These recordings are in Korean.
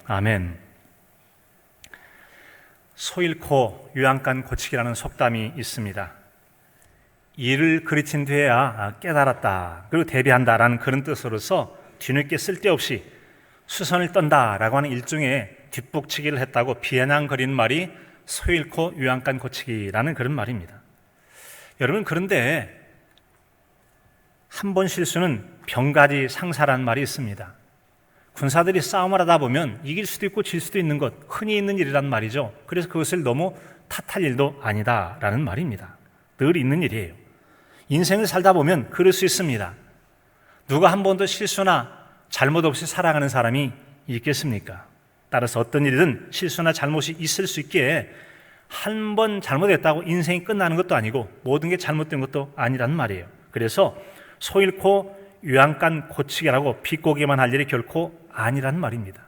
아멘. 소 잃고 유양간 고치기라는 속담이 있습니다. 이를 그르친 뒤에야 깨달았다, 그리고 대비한다라는 그런 뜻으로서 뒤늦게 쓸데없이 수선을 떤다라고 하는 일종의 뒷북치기를 했다고 비아냥거리는 말이 소 잃고 유양간 고치기라는 그런 말입니다. 여러분, 그런데 한 번 실수는 병가지 상사라는 말이 있습니다. 군사들이 싸움을 하다 보면 이길 수도 있고 질 수도 있는 것, 흔히 있는 일이란 말이죠. 그래서 그것을 너무 탓할 일도 아니다라는 말입니다. 늘 있는 일이에요. 인생을 살다 보면 그럴 수 있습니다. 누가 한 번도 실수나 잘못 없이 살아가는 사람이 있겠습니까? 따라서 어떤 일이든 실수나 잘못이 있을 수 있기에 한 번 잘못했다고 인생이 끝나는 것도 아니고 모든 게 잘못된 것도 아니란 말이에요. 그래서 소 잃고 유양간 고치기라고 비꼬기만 할 일이 결코 아니란 말입니다.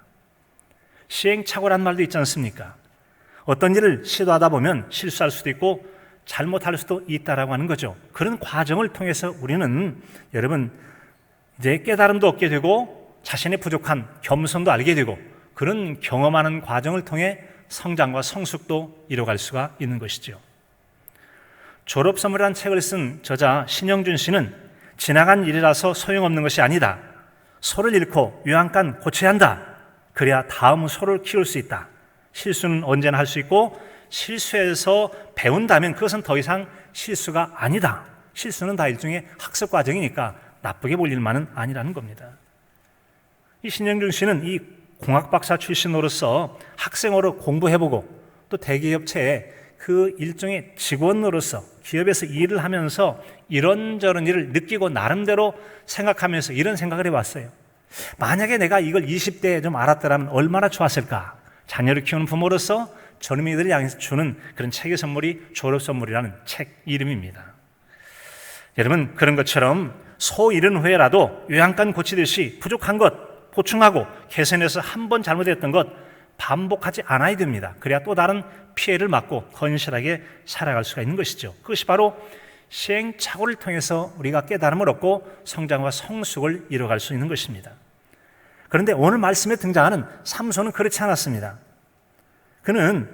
시행착오란 말도 있지 않습니까? 어떤 일을 시도하다 보면 실수할 수도 있고 잘못할 수도 있다라고 하는 거죠. 그런 과정을 통해서 우리는 여러분 이제 깨달음도 얻게 되고 자신의 부족한 겸손도 알게 되고 그런 경험하는 과정을 통해 성장과 성숙도 이뤄갈 수가 있는 것이죠. 졸업선물이라는 책을 쓴 저자 신영준 씨는 지나간 일이라서 소용없는 것이 아니다. 소를 잃고 유양간 고쳐야 한다. 그래야 다음 소를 키울 수 있다. 실수는 언제나 할 수 있고 실수해서 배운다면 그것은 더 이상 실수가 아니다. 실수는 다 일종의 학습 과정이니까 나쁘게 볼 일만은 아니라는 겁니다. 이 신영준 씨는 이 공학박사 출신으로서 학생으로 공부해보고 또 대기업체에 그 일종의 직원으로서 기업에서 일을 하면서 이런저런 일을 느끼고 나름대로 생각하면서 이런 생각을 해봤어요. 만약에 내가 이걸 20대에 좀 알았더라면 얼마나 좋았을까. 자녀를 키우는 부모로서 젊은이들을 향해서 주는 그런 책의 선물이 졸업선물이라는 책 이름입니다. 여러분, 그런 것처럼 소 잃은 후에라도 유양간 고치듯이 부족한 것 보충하고 개선해서 한 번 잘못했던 것 반복하지 않아야 됩니다. 그래야 또 다른 피해를 막고 건실하게 살아갈 수가 있는 것이죠. 그것이 바로 시행착오를 통해서 우리가 깨달음을 얻고 성장과 성숙을 이뤄갈 수 있는 것입니다. 그런데 오늘 말씀에 등장하는 삼손은 그렇지 않았습니다. 그는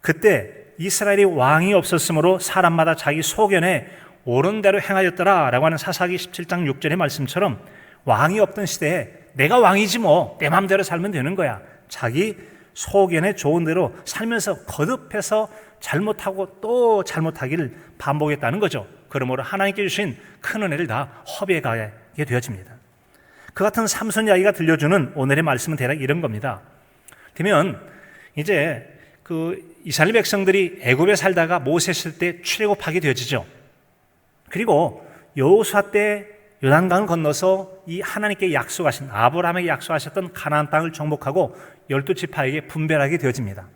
그때 이스라엘이 왕이 없었으므로 사람마다 자기 소견에 옳은 대로 행하였더라라고 하는 사사기 17장 6절의 말씀처럼 왕이 없던 시대에 내가 왕이지 뭐 내 마음대로 살면 되는 거야. 자기 소견에 좋은 대로 살면서 거듭해서 잘못하고 또 잘못하기를 반복했다는 거죠. 그러므로 하나님께 주신 큰 은혜를 다 허비해 가게 되어집니다. 그 같은 삼손 이야기가 들려주는 오늘의 말씀은 대략 이런 겁니다. 그러면 이제 그 이스라엘 백성들이 애굽에 살다가 모세 시대 때 출애굽하게 되어지죠. 그리고 여호수아 때 요단강을 건너서 이 하나님께 약속하신 아브라함에게 약속하셨던 가나안 땅을 정복하고 12지파에게 분별하게 되어집니다.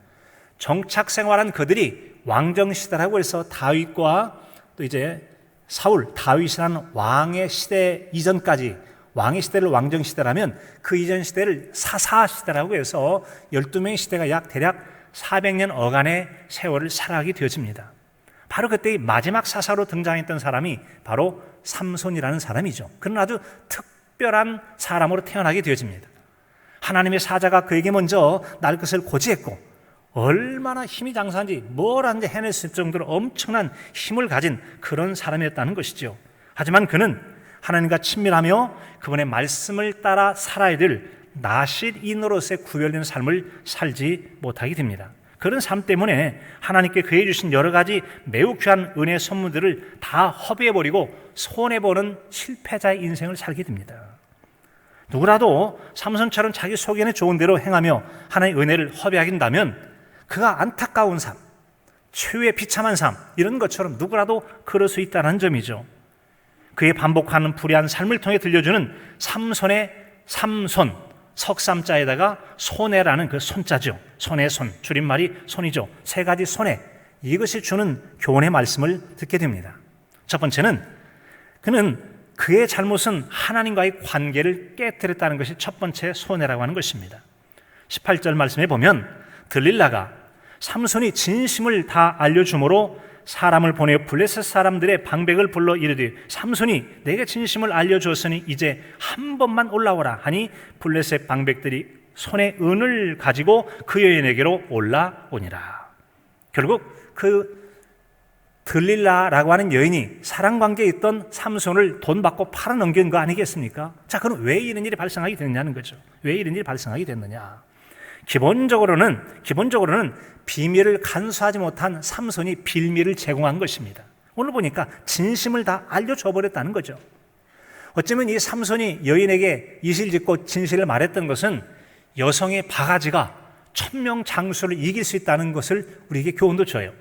정착 생활한 그들이 왕정 시대라고 해서 다윗과 또 이제 사울, 다윗이라는 왕의 시대 이전까지 왕의 시대를 왕정 시대라면 그 이전 시대를 사사 시대라고 해서 12명의 시대가 약 대략 400년 어간의 세월을 살아가게 되어집니다. 바로 그때의 마지막 사사로 등장했던 사람이 바로 삼손이라는 사람이죠. 그는 아주 특별한 사람으로 태어나게 되어집니다. 하나님의 사자가 그에게 먼저 날 것을 고지했고 얼마나 힘이 장사한지 뭘 하는지 해낼 수 있을 정도로 엄청난 힘을 가진 그런 사람이었다는 것이죠. 하지만 그는 하나님과 친밀하며 그분의 말씀을 따라 살아야 될 나실인으로서의 구별된 삶을 살지 못하게 됩니다. 그런 삶 때문에 하나님께 그에 주신 여러 가지 매우 귀한 은혜의 선물들을 다 허비해버리고 손해보는 실패자의 인생을 살게 됩니다. 누구라도 삼손처럼 자기 소견에 좋은 대로 행하며 하나님의 은혜를 허비하게 된다면 그가 안타까운 삶, 최후의 비참한 삶 이런 것처럼 누구라도 그럴 수 있다는 점이죠. 그의 반복하는 불의한 삶을 통해 들려주는 삼손의 삼손, 석삼자에다가 손해라는 그 손자죠. 손의 손, 줄임말이 손이죠. 세 가지 손해, 이것이 주는 교훈의 말씀을 듣게 됩니다. 첫 번째는 그는 그의 잘못은 하나님과의 관계를 깨뜨렸다는 것이 첫 번째 손해라고 하는 것입니다. 18절 말씀에 보면 들릴라가 삼손이 진심을 다 알려주므로 사람을 보내 블레셋 사람들의 방백을 불러 이르되 삼손이 내게 진심을 알려주었으니 이제 한 번만 올라오라 하니 블레셋 방백들이 손에 은을 가지고 그 여인에게로 올라오니라. 결국 그 들릴라라고 하는 여인이 사랑관계에 있던 삼손을 돈 받고 팔아넘긴 거 아니겠습니까? 자, 그럼 왜 이런 일이 발생하게 됐느냐는 거죠. 왜 이런 일이 발생하게 됐느냐? 기본적으로는 비밀을 간수하지 못한 삼손이 빌미를 제공한 것입니다. 오늘 보니까 진심을 다 알려줘 버렸다는 거죠. 어쩌면 이 삼손이 여인에게 이실짓고 진실을 말했던 것은 여성의 바가지가 천명장수를 이길 수 있다는 것을 우리에게 교훈도 줘요.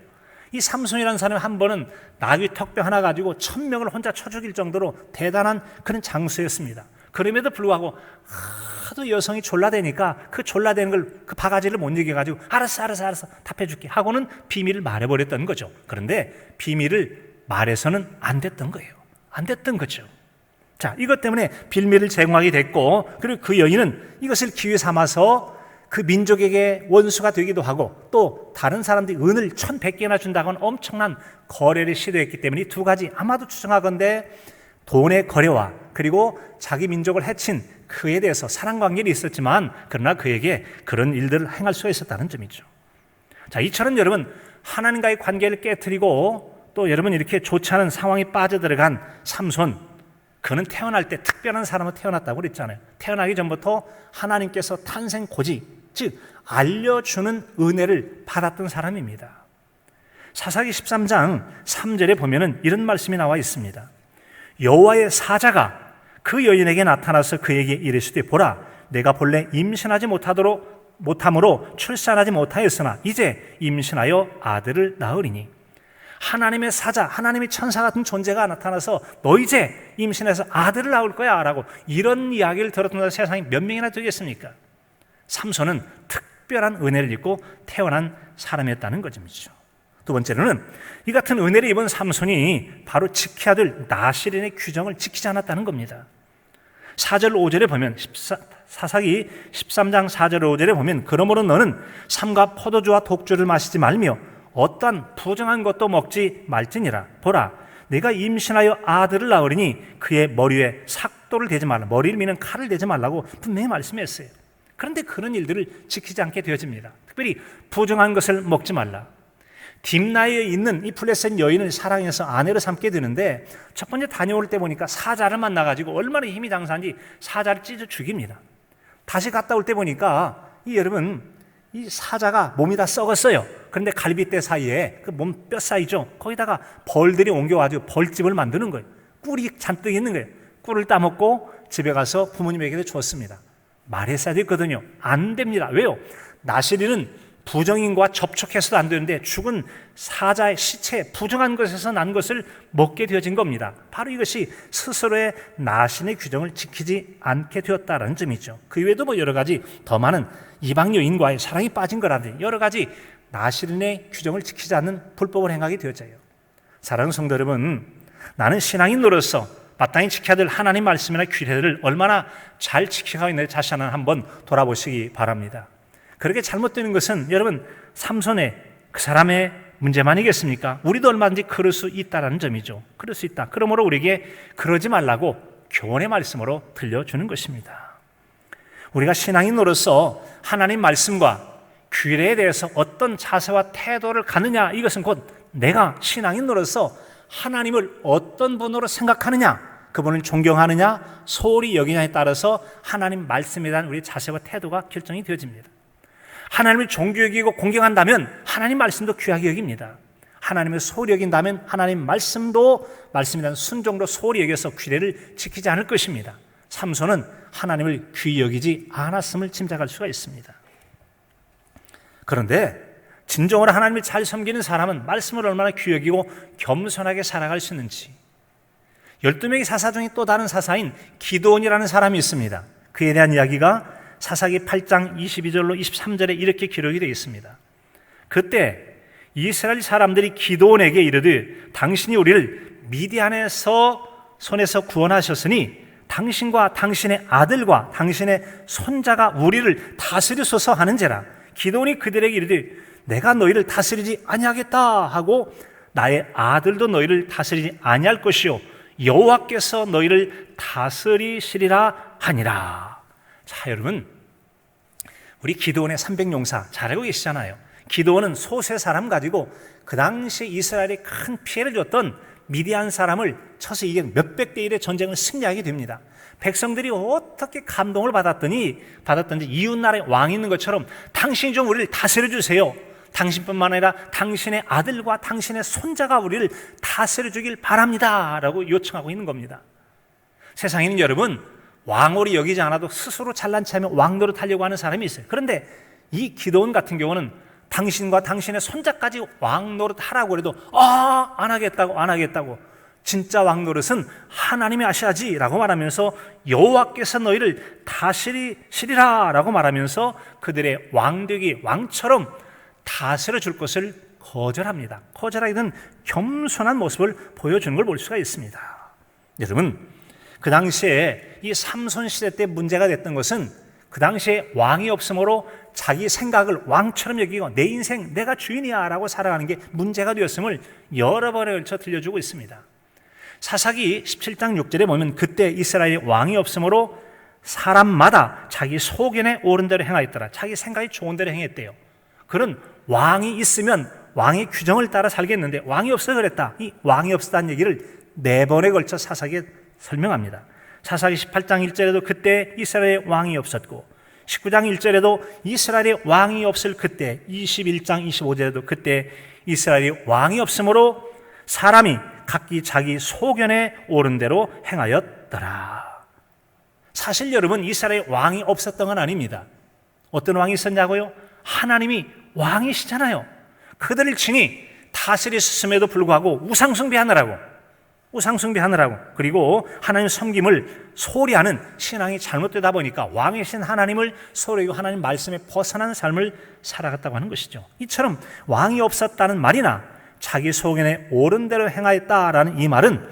이 삼손이라는 사람이 한 번은 나귀 턱뼈 하나 가지고 1000명을 혼자 쳐 죽일 정도로 대단한 그런 장수였습니다. 그럼에도 불구하고 하도 여성이 졸라대니까 그 졸라대는 걸 그 바가지를 못 이겨가지고 알았어 답해줄게 하고는 비밀을 말해버렸던 거죠. 그런데 비밀을 말해서는 안 됐던 거예요. 안 됐던 거죠. 자, 이것 때문에 빌미를 제공하게 됐고, 그리고 그 여인은 이것을 기회 삼아서 그 민족에게 원수가 되기도 하고 또 다른 사람들이 은을 1100개나 준다고 하는 엄청난 거래를 시도했기 때문에 이 두 가지 아마도 추정하건대 돈의 거래와 그리고 자기 민족을 해친 그에 대해서 사랑관계는 있었지만 그러나 그에게 그런 일들을 행할 수가 있었다는 점이죠. 자, 이처럼 여러분 하나님과의 관계를 깨트리고 또 여러분 이렇게 좋지 않은 상황에 빠져들어간 삼손, 그는 태어날 때 특별한 사람으로 태어났다고 그랬잖아요. 태어나기 전부터 하나님께서 탄생 고지, 즉 알려주는 은혜를 받았던 사람입니다. 사사기 13장 3절에 보면은 이런 말씀이 나와 있습니다. 여호와의 사자가 그 여인에게 나타나서 그에게 이르시되 보라, 내가 본래 임신하지 못함으로 출산하지 못하였으나 이제 임신하여 아들을 낳으리니. 하나님의 사자, 하나님의 천사 같은 존재가 나타나서 너 이제 임신해서 아들을 낳을 거야 라고 이런 이야기를 들었던 세상에 몇 명이나 되겠습니까? 삼손은 특별한 은혜를 입고 태어난 사람이었다는 것이죠. 두 번째로는 이 같은 은혜를 입은 삼손이 바로 지켜야 될 나실인의 규정을 지키지 않았다는 겁니다. 4절 5절에 보면 사사기 13장 4절 5절에 보면 그러므로 너는 삼가 포도주와 독주를 마시지 말며 어떠한 부정한 것도 먹지 말지니라. 보라, 내가 임신하여 아들을 낳으리니 그의 머리에 삭도를 대지 말라. 머리를 미는 칼을 대지 말라고 분명히 말씀했어요. 그런데 그런 일들을 지키지 않게 되어집니다. 특별히 부정한 것을 먹지 말라. 딥나에 있는 이 블레셋 여인을 사랑해서 아내로 삼게 되는데 첫 번째 다녀올 때 보니까 사자를 만나가지고 얼마나 힘이 장사한지 사자를 찢어 죽입니다. 다시 갔다 올 때 보니까 여러분 이 사자가 몸이 다 썩었어요. 그런데 갈비뼈 사이에 그 몸 뼈 사이죠. 거기다가 벌들이 옮겨와가지고 벌집을 만드는 거예요. 꿀이 잔뜩 있는 거예요. 꿀을 따먹고 집에 가서 부모님에게도 주었습니다. 말했어야 됐거든요. 안 됩니다. 왜요? 나실이는 부정인과 접촉해서도 안 되는데 죽은 사자의 시체, 부정한 것에서 난 것을 먹게 되어진 겁니다. 바로 이것이 스스로의 나신의 규정을 지키지 않게 되었다는 점이죠. 그 외에도 여러 가지 더 많은 이방 여인과의 사랑이 빠진 거라든지 여러 가지 나신의 규정을 지키지 않는 불법을 행하게 되어져요. 사랑하는 성도 여러분, 나는 신앙인으로서 마땅히 지켜야 될 하나님 말씀이나 규례를 얼마나 잘 지켜가고 있는지 다시 한번 돌아보시기 바랍니다. 그렇게 잘못되는 것은 여러분 삼손의 그 사람의 문제만이겠습니까? 우리도 얼마든지 그럴 수 있다는 점이죠. 그럴 수 있다. 그러므로 우리에게 그러지 말라고 교훈의 말씀으로 들려주는 것입니다. 우리가 신앙인으로서 하나님 말씀과 규례에 대해서 어떤 자세와 태도를 갖느냐, 이것은 곧 내가 신앙인으로서 하나님을 어떤 분으로 생각하느냐, 그분을 존경하느냐, 소홀히 여기냐에 따라서 하나님 말씀에 대한 우리의 자세와 태도가 결정이 되어집니다. 하나님을 존귀히 여기고 공경한다면 하나님 말씀도 귀하게 여깁니다. 하나님을 소홀히 여긴다면 하나님 말씀도 말씀에 대한 순종도 소홀히 여겨서 규례를 지키지 않을 것입니다. 삼손은 하나님을 귀히 여기지 않았음을 짐작할 수가 있습니다. 그런데 진정으로 하나님을 잘 섬기는 사람은 말씀을 얼마나 귀히 여기고 겸손하게 살아갈 수 있는지. 12명의 사사 중에 또 다른 사사인 기드온이라는 사람이 있습니다. 그에 대한 이야기가 사사기 8장 22절로 23절에 이렇게 기록이 되어 있습니다. 그때 이스라엘 사람들이 기드온에게 이르되 당신이 우리를 미디안에서 손에서 구원하셨으니 당신과 당신의 아들과 당신의 손자가 우리를 다스리소서 하는지라. 기드온이 그들에게 이르되 내가 너희를 다스리지 아니하겠다 하고 나의 아들도 너희를 다스리지 아니할 것이요 여호와께서 너희를 다스리시리라 하니라. 자, 여러분, 우리 기드온의 300용사 잘 알고 계시잖아요. 기드온은 소수의 사람 가지고 그 당시 이스라엘에 큰 피해를 줬던 미디안 사람을 쳐서 이게 몇백 대 1의 전쟁을 승리하게 됩니다. 백성들이 어떻게 감동을 받았던지 이웃나라에 왕이 있는 것처럼 당신이 좀 우리를 다스려 주세요. 당신뿐만 아니라 당신의 아들과 당신의 손자가 우리를 다스려 주길 바랍니다 라고 요청하고 있는 겁니다. 세상에는 여러분, 왕으로 여기지 않아도 스스로 잘난 체하면 왕노릇 하려고 하는 사람이 있어요. 그런데 이 기드온 같은 경우는 당신과 당신의 손자까지 왕노릇 하라고 해도 안 하겠다고 진짜 왕노릇은 하나님이 하셔야지 라고 말하면서 여호와께서 너희를 다스리시리라 라고 말하면서 그들의 왕되기 왕처럼 다스려 줄 것을 거절합니다. 거절하기는 겸손한 모습을 보여주는 걸 볼 수가 있습니다. 여러분, 그 당시에 이 삼손 시대 때 문제가 됐던 것은 그 당시에 왕이 없으므로 자기 생각을 왕처럼 여기고 내 인생 내가 주인이야 라고 살아가는 게 문제가 되었음을 여러 번에 걸쳐 들려주고 있습니다. 사사기 17장 6절에 보면 그때 이스라엘에 왕이 없으므로 사람마다 자기 소견에 옳은 대로 행하였더라. 자기 생각이 좋은 대로 행했대요. 그런 왕이 있으면 왕의 규정을 따라 살겠는데 왕이 없어 그랬다. 이 왕이 없었다는 얘기를 4번에 걸쳐 사사기에 설명합니다. 사사기 18장 1절에도 그때 이스라엘에 왕이 없었고 19장 1절에도 이스라엘에 왕이 없을 그때 21장 25절에도 그때 이스라엘에 왕이 없으므로 사람이 각기 자기 소견에 옳은 대로 행하였더라. 사실 여러분, 이스라엘에 왕이 없었던 건 아닙니다. 어떤 왕이 있었냐고요? 하나님이 왕이시잖아요. 그들을 친히 다스리셨음에도 불구하고 우상숭배하느라고 그리고 하나님 섬김을 소홀히 하는 신앙이 잘못되다 보니까 왕이신 하나님을 소홀히 하고 하나님 말씀에 벗어난 삶을 살아갔다고 하는 것이죠. 이처럼 왕이 없었다는 말이나 자기 소견에 옳은 대로 행하였다라는 이 말은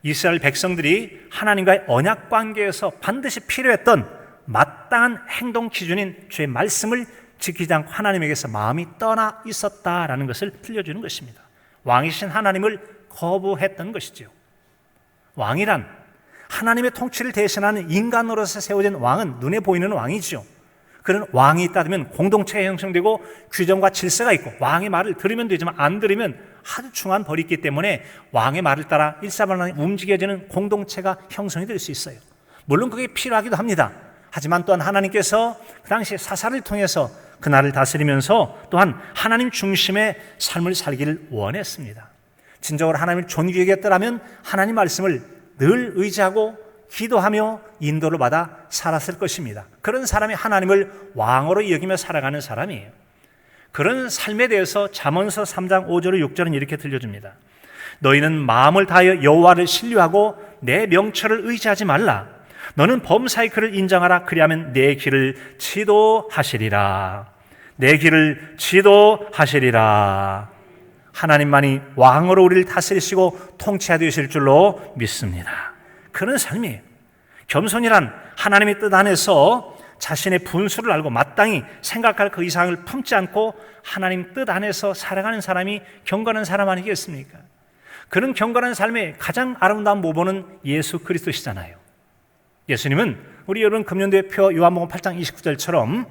이스라엘 백성들이 하나님과의 언약 관계에서 반드시 필요했던 마땅한 행동 기준인 주의 말씀을 지키지 않고 하나님에게서 마음이 떠나 있었다라는 것을 들려주는 것입니다. 왕이신 하나님을 거부했던 것이죠. 왕이란 하나님의 통치를 대신하는 인간으로서 세워진 왕은 눈에 보이는 왕이죠. 그런 왕이 있다면 공동체가 형성되고 규정과 질서가 있고 왕의 말을 들으면 되지만 안 들으면 아주 중한 벌이 있기 때문에 왕의 말을 따라 일사불란하게 움직여지는 공동체가 형성이 될 수 있어요. 물론 그게 필요하기도 합니다. 하지만 또한 하나님께서 그 당시 사사를 통해서 그날을 다스리면서 또한 하나님 중심의 삶을 살기를 원했습니다. 진정으로 하나님을 존귀하게 했더라면 하나님 말씀을 늘 의지하고 기도하며 인도를 받아 살았을 것입니다. 그런 사람이 하나님을 왕으로 여기며 살아가는 사람이에요. 그런 삶에 대해서 잠언서 3장 5절 6절은 이렇게 들려줍니다. 너희는 마음을 다하여 여호와를 신뢰하고 내 명철을 의지하지 말라. 너는 범사의 그를 인정하라. 그리하면 내 길을 지도하시리라. 내 길을 지도하시리라. 하나님만이 왕으로 우리를 다스리시고 통치하여 주실 줄로 믿습니다. 그런 삶이에요. 겸손이란 하나님의 뜻 안에서 자신의 분수를 알고 마땅히 생각할 그 이상을 품지 않고 하나님 뜻 안에서 살아가는 사람이 경건한 사람 아니겠습니까? 그런 경건한 삶의 가장 아름다운 모범은 예수 그리스도시잖아요. 예수님은 우리 여러분 금년도의 요한복음 8장 29절처럼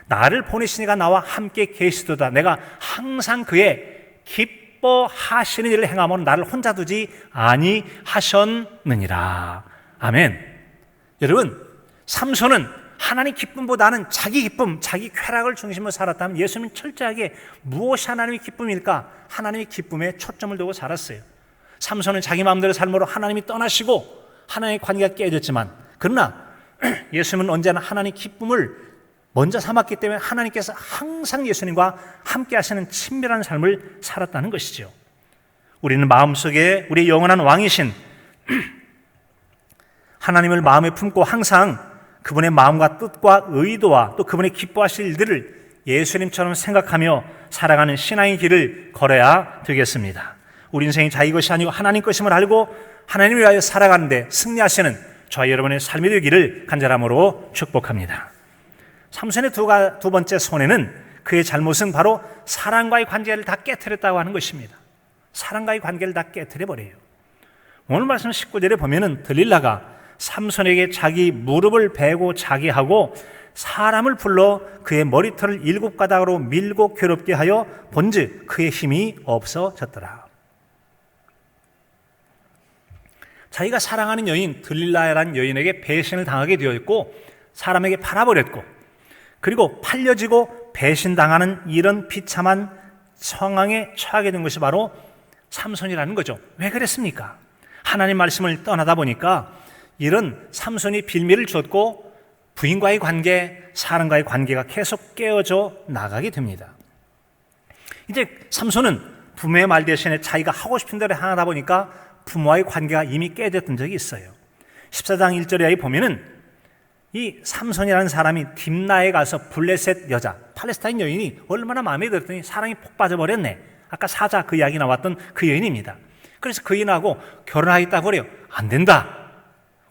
나를 보내시니가 나와 함께 계시도다. 내가 항상 그의 기뻐하시는 일을 행하면 나를 혼자 두지 아니하셨느니라. 아멘. 여러분, 삼손은 하나님 기쁨보다는 자기 기쁨, 자기 쾌락을 중심으로 살았다면 예수님은 철저하게 무엇이 하나님의 기쁨일까? 하나님의 기쁨에 초점을 두고 살았어요. 삼손은 자기 마음대로 삶으로 하나님이 떠나시고 하나님의 관계가 깨졌지만, 그러나 예수님은 언제나 하나님의 기쁨을 먼저 삼았기 때문에 하나님께서 항상 예수님과 함께 하시는 친밀한 삶을 살았다는 것이죠. 우리는 마음속에 우리의 영원한 왕이신 하나님을 마음에 품고 항상 그분의 마음과 뜻과 의도와 또 그분의 기뻐하실 일들을 예수님처럼 생각하며 살아가는 신앙의 길을 걸어야 되겠습니다. 우리 인생이 자기 것이 아니고 하나님 것임을 알고 하나님을 위하여 살아가는데 승리하시는 저와 여러분의 삶이 되기를 간절함으로 축복합니다. 삼손의 두 번째 손해는 그의 잘못은 바로 사랑과의 관계를 다 깨트렸다고 하는 것입니다. 사랑과의 관계를 다 깨트려버려요. 오늘 말씀 19절에 보면은 들릴라가 삼손에게 자기 무릎을 베고 자기 하고 사람을 불러 그의 머리털을 7가닥으로 밀고 괴롭게 하여 본즉 그의 힘이 없어졌더라. 자기가 사랑하는 여인 들릴라라는 여인에게 배신을 당하게 되어 있고 사람에게 팔아버렸고 그리고 팔려지고 배신당하는 이런 비참한 상황에 처하게 된 것이 바로 삼손이라는 거죠. 왜 그랬습니까? 하나님 말씀을 떠나다 보니까 이런 삼손이 빌미를 줬고 부인과의 관계, 사람과의 관계가 계속 깨어져 나가게 됩니다. 이제 삼손은 부모의 말 대신에 자기가 하고 싶은 대로 하다 보니까 부모와의 관계가 이미 깨졌던 적이 있어요. 14장 1절에 보면은 이 삼손이라는 사람이 딥나에 가서 블레셋 여자, 팔레스타인 여인이 얼마나 마음에 들었더니 사랑이 폭 빠져버렸네. 아까 사자 그 이야기 나왔던 그 여인입니다. 그래서 그 여인하고 결혼하겠다고 그래요. 안 된다.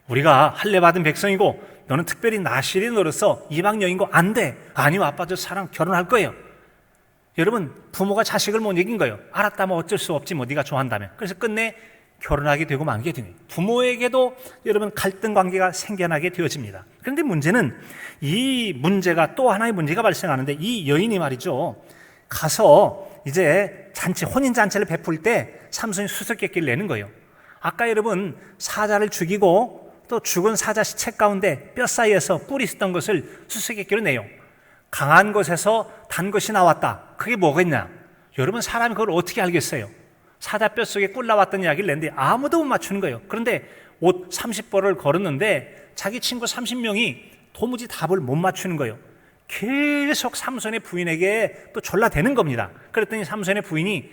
우리가 할례 받은 백성이고 너는 특별히 나시린으로서 이방 여인고 안 돼. 아니요, 아빠 저 사랑 결혼할 거예요. 여러분, 부모가 자식을 못 이긴 거예요. 알았다, 뭐 어쩔 수 없지, 뭐 네가 좋아한다면. 그래서 끝내 결혼하게 되고 말게 되니 부모에게도 여러분 갈등 관계가 생겨나게 되어집니다. 그런데 문제는 이 문제가 또 하나의 문제가 발생하는데 이 여인이 말이죠. 가서 이제 잔치, 혼인잔치를 베풀 때 삼손이 수수께끼를 내는 거예요. 아까 여러분 사자를 죽이고 또 죽은 사자 시체 가운데 뼈 사이에서 뿔이 있었던 것을 수수께끼로 내요. 강한 것에서 단 것이 나왔다. 그게 뭐겠냐? 여러분 사람이 그걸 어떻게 알겠어요? 사자 뼈 속에 꿀 나왔던 이야기를 냈는데 아무도 못 맞추는 거예요. 그런데 옷 30벌을 걸었는데 자기 친구 30명이 도무지 답을 못 맞추는 거예요. 계속 삼손의 부인에게 또 졸라대는 겁니다. 그랬더니 삼손의 부인이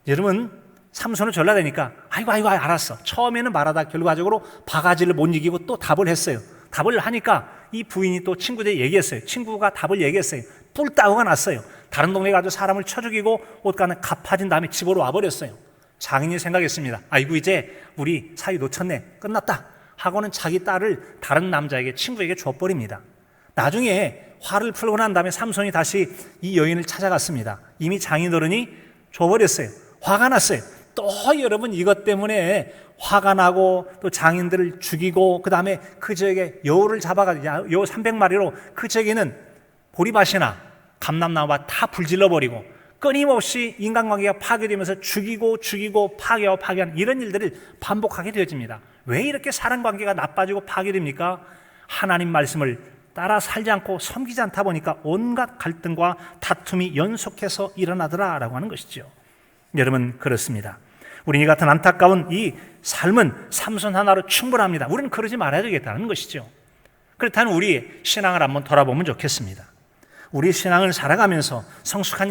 여러분 삼손을 졸라대니까 아이고 알았어. 처음에는 말하다 결과적으로 바가지를 못 이기고 또 답을 했어요. 답을 하니까 이 부인이 또 친구들에게 얘기했어요. 친구가 답을 얘기했어요. 뿔따구가 났어요. 다른 동네 가서 사람을 쳐 죽이고 옷가는 갚아진 다음에 집으로 와버렸어요. 장인이 생각했습니다. 아이고 이제 우리 사이 놓쳤네. 끝났다. 하고는 자기 딸을 다른 남자에게 친구에게 줘버립니다. 나중에 화를 풀고 난 다음에 삼손이 다시 이 여인을 찾아갔습니다. 이미 장인어른이 줘버렸어요. 화가 났어요. 또 여러분 이것 때문에 화가 나고 또 장인들을 죽이고 그 다음에 그 지역에 여우를 잡아가지고 여우 300마리로 그 지역에는 보리밭이나 감람나무밭 다 불질러버리고 끊임없이 인간관계가 파괴되면서 죽이고 파괴하고 파괴하는 이런 일들을 반복하게 되어집니다. 왜 이렇게 사랑관계가 나빠지고 파괴됩니까? 하나님 말씀을 따라 살지 않고 섬기지 않다 보니까 온갖 갈등과 다툼이 연속해서 일어나더라라고 하는 것이죠. 여러분 그렇습니다. 우리 이 같은 안타까운 이 삶은 삼손 하나로 충분합니다. 우리는 그러지 말아야 되겠다는 것이죠. 그렇다면 우리의 신앙을 한번 돌아보면 좋겠습니다. 우리 신앙을 살아가면서 성숙한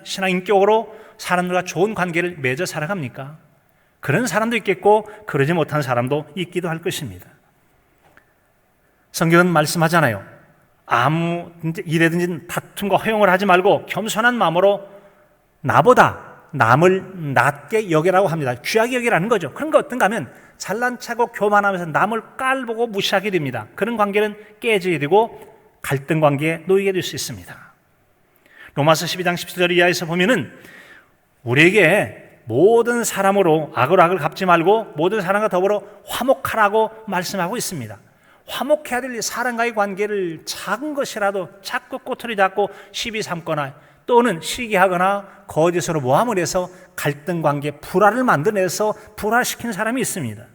신앙 인격으로 사람들과 좋은 관계를 맺어 살아갑니까? 그런 사람도 있겠고 그러지 못한 사람도 있기도 할 것입니다. 성경은 말씀하잖아요. 아무 일에든지 다툼과 허용을 하지 말고 겸손한 마음으로 나보다 남을 낮게 여기라고 합니다. 귀하게 여기라는 거죠. 그런 거 어떤가 하면 잘난 체고 교만하면서 남을 깔보고 무시하게 됩니다. 그런 관계는 깨지게 되고 갈등 관계에 놓이게 될 수 있습니다. 로마서 12장 17절 이하에서 보면은 우리에게 모든 사람으로 악을 갚지 말고 모든 사람과 더불어 화목하라고 말씀하고 있습니다. 화목해야 될 사람과의 관계를 작은 것이라도 자꾸 꼬투리 잡고 시비 삼거나 또는 시기하거나 거짓으로 모함을 해서 갈등 관계 불화를 만들어내서 불화시킨 사람이 있습니다.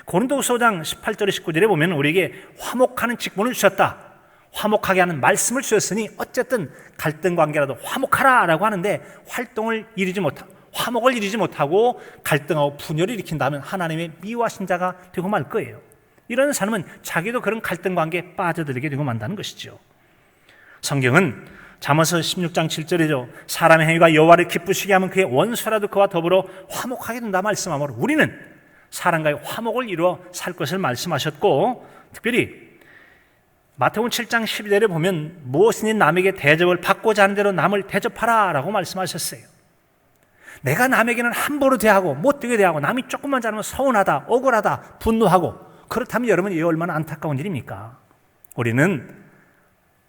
고린도후서 5장 18절에 19절에 보면 우리에게 화목하는 직분을 주셨다. 화목하게 하는 말씀을 주셨으니 어쨌든 갈등 관계라도 화목하라라고 하는데 화목을 이루지 못하고 갈등하고 분열을 일으킨다면 하나님의 미워하신 자가 되고 말 거예요. 이런 사람은 자기도 그런 갈등 관계에 빠져들게 되고 만다는 것이죠. 성경은 잠언서 16장 7절이죠. 사람의 행위가 여호와를 기쁘시게 하면 그의 원수라도 그와 더불어 화목하게 된다 말씀하므로 우리는 사람과의 화목을 이루어 살 것을 말씀하셨고 특별히 마태복음 7장 12절에 보면 무엇이든 남에게 대접을 받고자 하는 대로 남을 대접하라 라고 말씀하셨어요. 내가 남에게는 함부로 대하고 못되게 대하고 남이 조금만 잘하면 서운하다, 억울하다, 분노하고 그렇다면 여러분 이게 얼마나 안타까운 일입니까? 우리는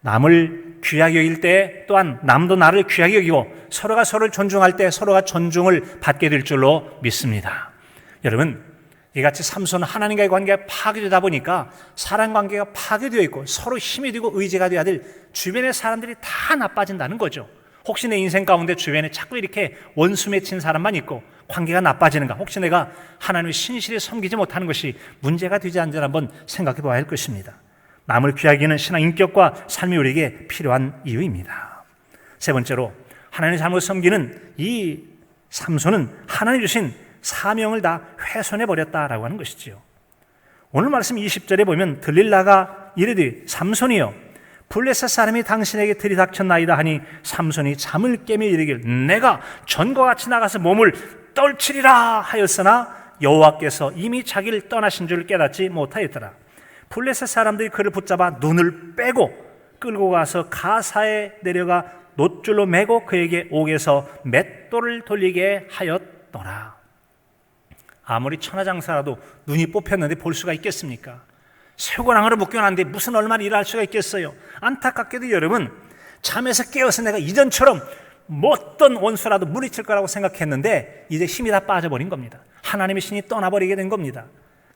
남을 귀하게 여길 때 또한 남도 나를 귀하게 여기고 서로가 서로를 존중할 때 서로가 존중을 받게 될 줄로 믿습니다. 여러분 이같이 삼손은 하나님과의 관계가 파괴되다 보니까 사람 관계가 파괴되어 있고 서로 힘이 되고 의지가 되어야 될 주변의 사람들이 다 나빠진다는 거죠. 혹시 내 인생 가운데 주변에 자꾸 이렇게 원수 맺힌 사람만 있고 관계가 나빠지는가? 혹시 내가 하나님을 신실히 섬기지 못하는 것이 문제가 되지 않는지 한번 생각해 봐야 할 것입니다. 남을 귀하게 여기는 신앙 인격과 삶이 우리에게 필요한 이유입니다. 세 번째로, 하나님을 잘못 섬기는 이 삼손은 하나님 주신 사명을 다 훼손해 버렸다라고 하는 것이지요. 오늘 말씀 20절에 보면 들릴라가 이르되 삼손이여 블레셋 사람이 당신에게 들이닥쳤나이다 하니 삼손이 잠을 깨며 이르기를 내가 전과 같이 나가서 몸을 떨치리라 하였으나 여호와께서 이미 자기를 떠나신 줄 깨닫지 못하였더라. 블레셋 사람들이 그를 붙잡아 눈을 빼고 끌고 가서 가사에 내려가 놋줄로 매고 그에게 옥에서 맷돌을 돌리게 하였더라. 아무리 천하장사라도 눈이 뽑혔는데 볼 수가 있겠습니까? 쇠고랑으로 묶여놨는데 무슨 얼마나 일할 수가 있겠어요? 안타깝게도 여러분, 잠에서 깨어서 내가 이전처럼 어떤 원수라도 물리칠 거라고 생각했는데 이제 힘이 다 빠져버린 겁니다. 하나님의 신이 떠나버리게 된 겁니다.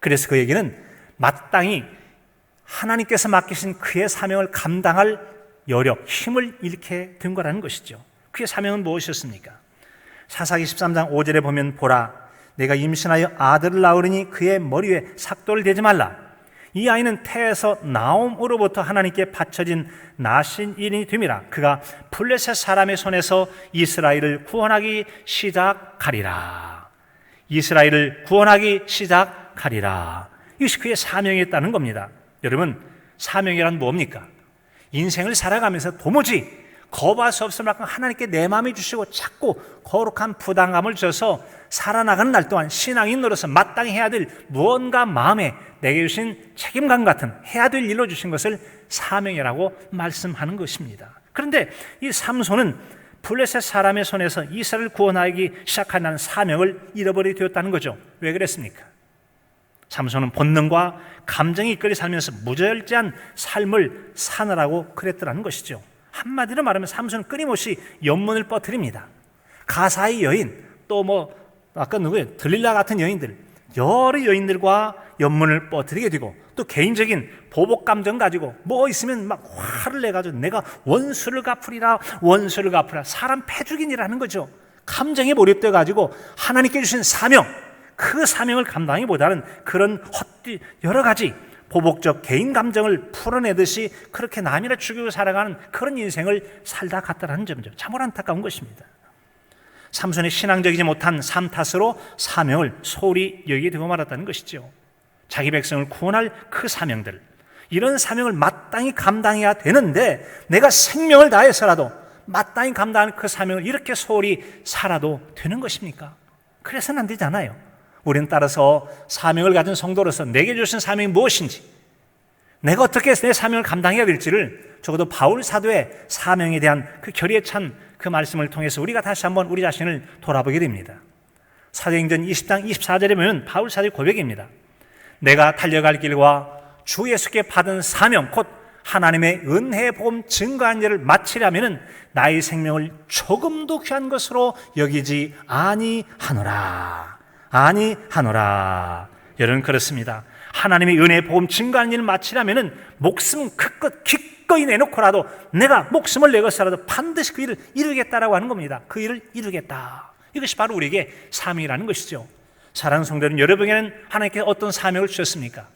그래서 그 얘기는 마땅히 하나님께서 맡기신 그의 사명을 감당할 여력, 힘을 잃게 된 거라는 것이죠. 그의 사명은 무엇이었습니까? 사사기 13장 5절에 보면 보라, 내가 임신하여 아들을 낳으리니 그의 머리 위에 삭도를 대지 말라. 이 아이는 태에서 나옴으로부터 하나님께 바쳐진 나신인이 됨이라. 그가 블레셋 사람의 손에서 이스라엘을 구원하기 시작하리라. 이스라엘을 구원하기 시작하리라. 이것이 그의 사명이었다는 겁니다. 여러분, 사명이란 뭡니까? 인생을 살아가면서 도무지 거부할 수 없을 만큼 하나님께 내 마음이 주시고 자꾸 거룩한 부담감을 주셔서 살아나가는 날 동안 신앙인으로서 마땅히 해야 될 무언가 마음에 내게 주신 책임감 같은 해야 될 일로 주신 것을 사명이라고 말씀하는 것입니다. 그런데 이 삼손은 블레셋 사람의 손에서 이스라엘을 구원하기 시작하는 사명을 잃어버리게 되었다는 거죠. 왜 그랬습니까? 삼손은 본능과 감정이 이끌려 살면서 무절제한 삶을 사느라고 그랬더라는 것이죠. 한마디로 말하면 삼손은 끊임없이 연문을 뻗트립니다. 가사의 여인, 또 아까 누구예요? 들릴라 같은 여인들, 여러 여인들과 연문을 뻗트리게 되고 또 개인적인 보복 감정 가지고 뭐 있으면 막 화를 내가지고 내가 원수를 갚으리라, 원수를 갚으라. 사람 패죽인이라는 거죠. 감정에 몰입돼 가지고 하나님께 주신 사명, 그 사명을 감당하기보다는 그런 헛되이 여러 가지 보복적 개인 감정을 풀어내듯이 그렇게 남이나 죽이고 살아가는 그런 인생을 살다 갔다라는 점이죠. 참으로 안타까운 것입니다. 삼손이 신앙적이지 못한 삶 탓으로 사명을 소홀히 여기게 되고 말았다는 것이죠. 자기 백성을 구원할 그 사명들, 이런 사명을 마땅히 감당해야 되는데 내가 생명을 다해서라도 마땅히 감당하는 그 사명을 이렇게 소홀히 살아도 되는 것입니까? 그래서는 안 되잖아요. 우리는 따라서 사명을 가진 성도로서 내게 주신 사명이 무엇인지, 내가 어떻게 내 사명을 감당해야 될지를 적어도 바울 사도의 사명에 대한 그 결의에 찬 그 말씀을 통해서 우리가 다시 한번 우리 자신을 돌아보게 됩니다. 사도행전 20장 24절에 보면 바울 사도의 고백입니다. 내가 달려갈 길과 주 예수께 받은 사명, 곧 하나님의 은혜의 복음 증거한 일을 마치려면 나의 생명을 조금도 귀한 것으로 여기지 아니하노라. 여러분, 그렇습니다. 하나님의 은혜의 복음 증거하는 일을 마치려면 목숨 크껏 기꺼이 내놓고라도 내가 목숨을 내고서라도 반드시 그 일을 이루겠다라고 하는 겁니다. 그 일을 이루겠다. 이것이 바로 우리에게 사명이라는 것이죠. 사랑하는 성도는 여러분에게는 하나님께서 어떤 사명을 주셨습니까?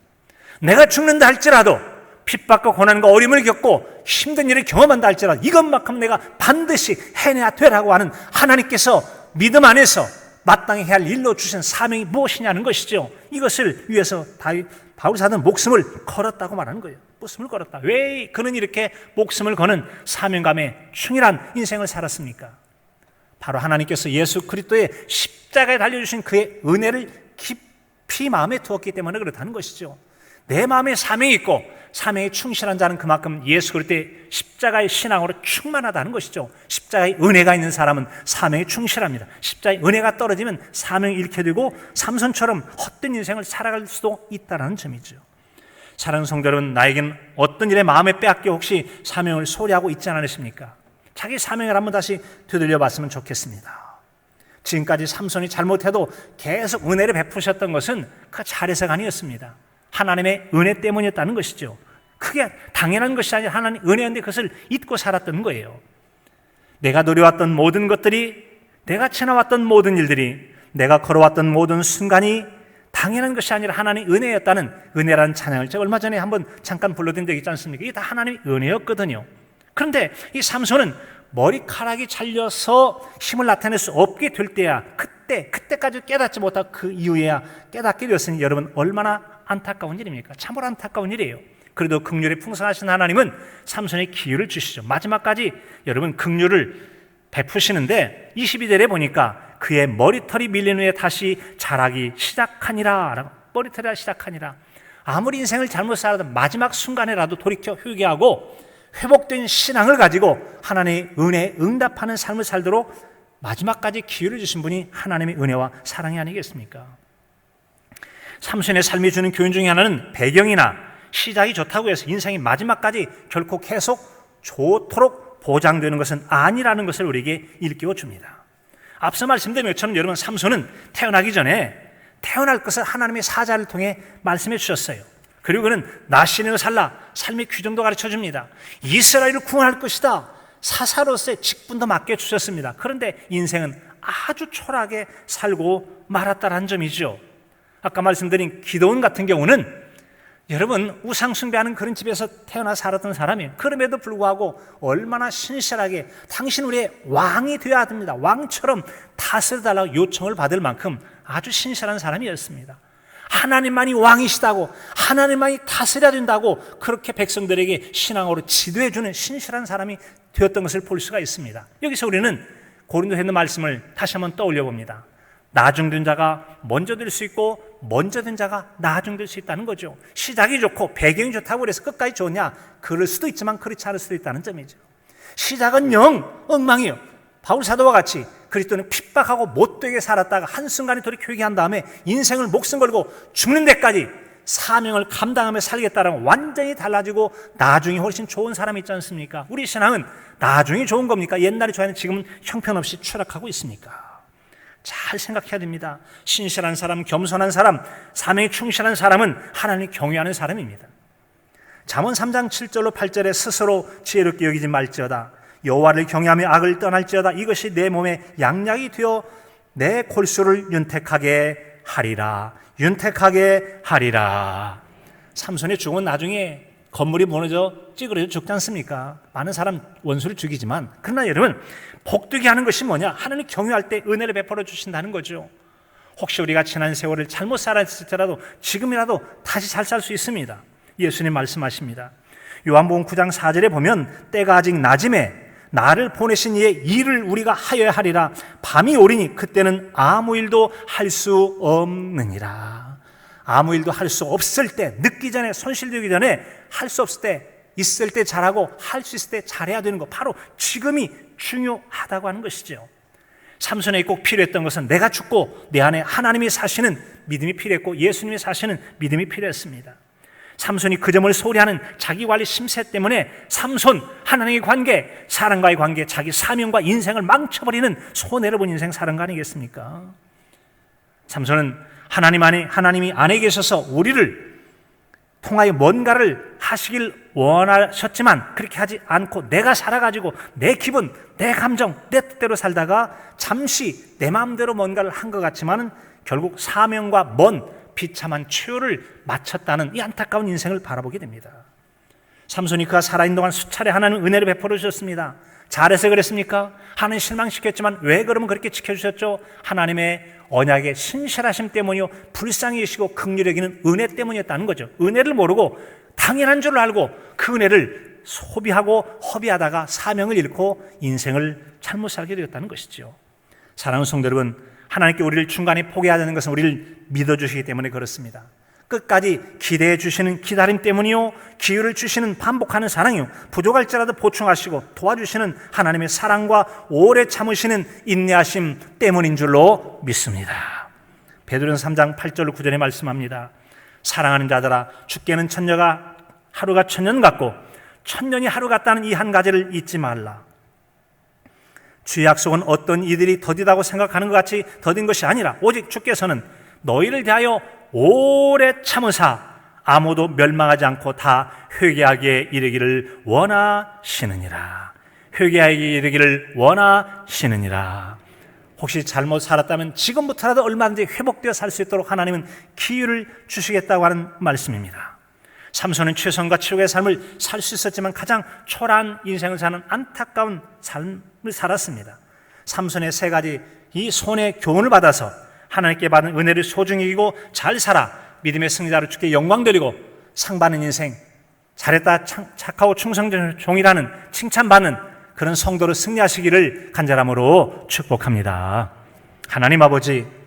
내가 죽는다 할지라도 핍박과 고난과 어려움을 겪고 힘든 일을 경험한다 할지라도 이것만큼 내가 반드시 해내야 되라고 하는 하나님께서 믿음 안에서 마땅히 해야 할 일로 주신 사명이 무엇이냐는 것이죠. 이것을 위해서 바울 사도는 목숨을 걸었다고 말하는 거예요. 목숨을 걸었다. 왜 그는 이렇게 목숨을 거는 사명감에 충실한 인생을 살았습니까? 바로 하나님께서 예수 그리스도의 십자가에 달려주신 그의 은혜를 깊이 마음에 두었기 때문에 그렇다는 것이죠. 내 마음에 사명이 있고 사명에 충실한 자는 그만큼 예수 그리스도의 십자가의 신앙으로 충만하다는 것이죠. 십자가의 은혜가 있는 사람은 사명에 충실합니다. 십자가의 은혜가 떨어지면 사명이 잃게 되고 삼손처럼 헛된 인생을 살아갈 수도 있다는 점이죠. 사랑하는 성도 여러분, 나에겐 어떤 일에 마음에 빼앗겨 혹시 사명을 소홀히 하고 있지 않으십니까? 자기 사명을 한번 다시 되돌려 봤으면 좋겠습니다. 지금까지 삼손이 잘못해도 계속 은혜를 베푸셨던 것은 그 잘해서가 아니었습니다. 하나님의 은혜 때문이었다는 것이죠. 그게 당연한 것이 아니라 하나님 은혜였는데 그것을 잊고 살았던 거예요. 내가 누려왔던 모든 것들이, 내가 지나왔던 모든 일들이, 내가 걸어왔던 모든 순간이 당연한 것이 아니라 하나님의 은혜였다는, 은혜라는 찬양을 제가 얼마 전에 한번 잠깐 불러드린 적 있지 않습니까? 이게 다 하나님의 은혜였거든요. 그런데 이 삼손은 머리카락이 잘려서 힘을 나타낼 수 없게 될 때야, 그때까지 깨닫지 못하고 그 이후에야 깨닫게 되었으니 여러분 얼마나 안타까운 일입니까? 참으로 안타까운 일이에요. 그래도 긍휼이 풍성하신 하나님은 삼손의 기회를 주시죠. 마지막까지 여러분 긍휼을 베푸시는데 22절에 보니까 그의 머리털이 밀린 후에 다시 자라기 시작하니라. 머리털이 시작하니라. 아무리 인생을 잘못 살아도 마지막 순간에라도 돌이켜 회개하고 회복된 신앙을 가지고 하나님의 은혜에 응답하는 삶을 살도록 마지막까지 기회를 주신 분이 하나님의 은혜와 사랑이 아니겠습니까? 삼손의 삶이 주는 교훈 중에 하나는 배경이나 시작이 좋다고 해서 인생이 마지막까지 결코 계속 좋도록 보장되는 것은 아니라는 것을 우리에게 일깨워 줍니다. 앞서 말씀드린 것처럼 여러분, 삼손은 태어나기 전에 태어날 것을 하나님의 사자를 통해 말씀해 주셨어요. 그리고 그는 나시내어 살라, 삶의 규정도 가르쳐 줍니다. 이스라엘을 구원할 것이다, 사사로서의 직분도 맡겨주셨습니다. 그런데 인생은 아주 초라하게 살고 말았다는 점이죠. 아까 말씀드린 기드온 같은 경우는 여러분 우상 숭배하는 그런 집에서 태어나 살았던 사람이에요. 그럼에도 불구하고 얼마나 신실하게 당신 우리의 왕이 되어야 됩니다, 왕처럼 다스려달라고 요청을 받을 만큼 아주 신실한 사람이었습니다. 하나님만이 왕이시다고, 하나님만이 다스려야 된다고 그렇게 백성들에게 신앙으로 지도해주는 신실한 사람이 되었던 것을 볼 수가 있습니다. 여기서 우리는 고린도에 있는 말씀을 다시 한번 떠올려 봅니다. 나중된 자가 먼저 될 수 있고 먼저 된 자가 나중될 수 있다는 거죠. 시작이 좋고 배경이 좋다고 해서 끝까지 좋냐? 그럴 수도 있지만 그렇지 않을 수도 있다는 점이죠. 시작은 영 엉망이에요. 바울 사도와 같이 그리스도는 핍박하고 못되게 살았다가 한순간에 돌이켜 회개한 다음에 인생을 목숨 걸고 죽는 데까지 사명을 감당하며 살겠다라는 완전히 달라지고 나중이 훨씬 좋은 사람이 있지 않습니까? 우리 신앙은 나중이 좋은 겁니까? 옛날이 좋아하는 지금은 형편없이 추락하고 있습니까? 잘 생각해야 됩니다. 신실한 사람, 겸손한 사람, 사명에 충실한 사람은 하나님을 경외하는 사람입니다. 잠언 3장 7절로 8절에 스스로 지혜롭게 여기지 말지어다, 여호와를 경외하며 악을 떠날지어다, 이것이 내 몸에 양약이 되어 내 골수를 윤택하게 하리라. 윤택하게 하리라. 삼손의 죽음은 나중에 건물이 무너져 찌그러져 죽지 않습니까? 많은 사람 원수를 죽이지만, 그러나 여러분 복되게 하는 것이 뭐냐? 하나님 경외할 때 은혜를 베풀어 주신다는 거죠. 혹시 우리가 지난 세월을 잘못 살았을지라도 지금이라도 다시 잘 살 수 있습니다. 예수님 말씀하십니다. 요한복음 9장 4절에 보면 때가 아직 낮음에 나를 보내신 이의 일을 우리가 하여야 하리라. 밤이 오리니 그때는 아무 일도 할 수 없느니라. 아무 일도 할 수 없을 때, 늦기 전에, 손실되기 전에, 할 수 없을 때, 있을 때 잘하고 할 수 있을 때 잘해야 되는 것, 바로 지금이 중요하다고 하는 것이죠. 삼손에게 꼭 필요했던 것은 내가 죽고 내 안에 하나님이 사시는 믿음이 필요했고 예수님이 사시는 믿음이 필요했습니다. 삼손이 그 점을 소리하는 자기관리 심세 때문에 삼손, 하나님의 관계, 사람과의 관계, 자기 사명과 인생을 망쳐버리는 손해를 본 인생 살은 거 아니겠습니까? 삼손은 하나님이 안에 계셔서 우리를 통하여 뭔가를 하시길 원하셨지만 그렇게 하지 않고 내가 살아가지고 내 기분, 내 감정, 내 뜻대로 살다가 잠시 내 마음대로 뭔가를 한 것 같지만 결국 사명과 먼 비참한 최후를 마쳤다는 이 안타까운 인생을 바라보게 됩니다. 삼손이 그가 살아있는 동안 수차례 하나님 은혜를 베풀어 주셨습니다. 잘해서 그랬습니까? 하나님 실망시켰지만 왜 그러면 그렇게 지켜주셨죠? 하나님의 언약의 신실하심 때문이요, 불쌍히 여기시고 긍휼히 여기는 은혜 때문이었다는 거죠. 은혜를 모르고 당연한 줄 알고 그 은혜를 소비하고 허비하다가 사명을 잃고 인생을 잘못 살게 되었다는 것이죠. 사랑하는 성도 여러분, 하나님께 우리를 중간에 포기하자는 것은 우리를 믿어주시기 때문에 그렇습니다. 끝까지 기대해 주시는 기다림 때문이요, 기회를 주시는 반복하는 사랑이요, 부족할지라도 보충하시고 도와주시는 하나님의 사랑과 오래 참으시는 인내하심 때문인 줄로 믿습니다. 베드로전서 3장 8절 9절에 말씀합니다. 사랑하는 자들아, 주께는 천년가 하루가 천년 같고 천년이 하루 같다는 이 한 가지를 잊지 말라. 주의 약속은 어떤 이들이 더디다고 생각하는 것 같이 더딘 것이 아니라 오직 주께서는 너희를 대하여 오래 참으사 아무도 멸망하지 않고 다 회개하기에 이르기를 원하시느니라. 회개하기에 이르기를 원하시느니라. 혹시 잘못 살았다면 지금부터라도 얼마든지 회복되어 살 수 있도록 하나님은 기회를 주시겠다고 하는 말씀입니다. 삼손은 최선과 최후의 삶을 살 수 있었지만 가장 초라한 인생을 사는 안타까운 삶을 살았습니다. 삼손의 세 가지 이 손의 교훈을 받아서 하나님께 받은 은혜를 소중히 여기고 잘 살아 믿음의 승자로 주께 영광 돌리고 상 받는 인생, 잘했다 착하고 충성된 종이라는 칭찬받는 그런 성도로 승리하시기를 간절함으로 축복합니다. 하나님 아버지,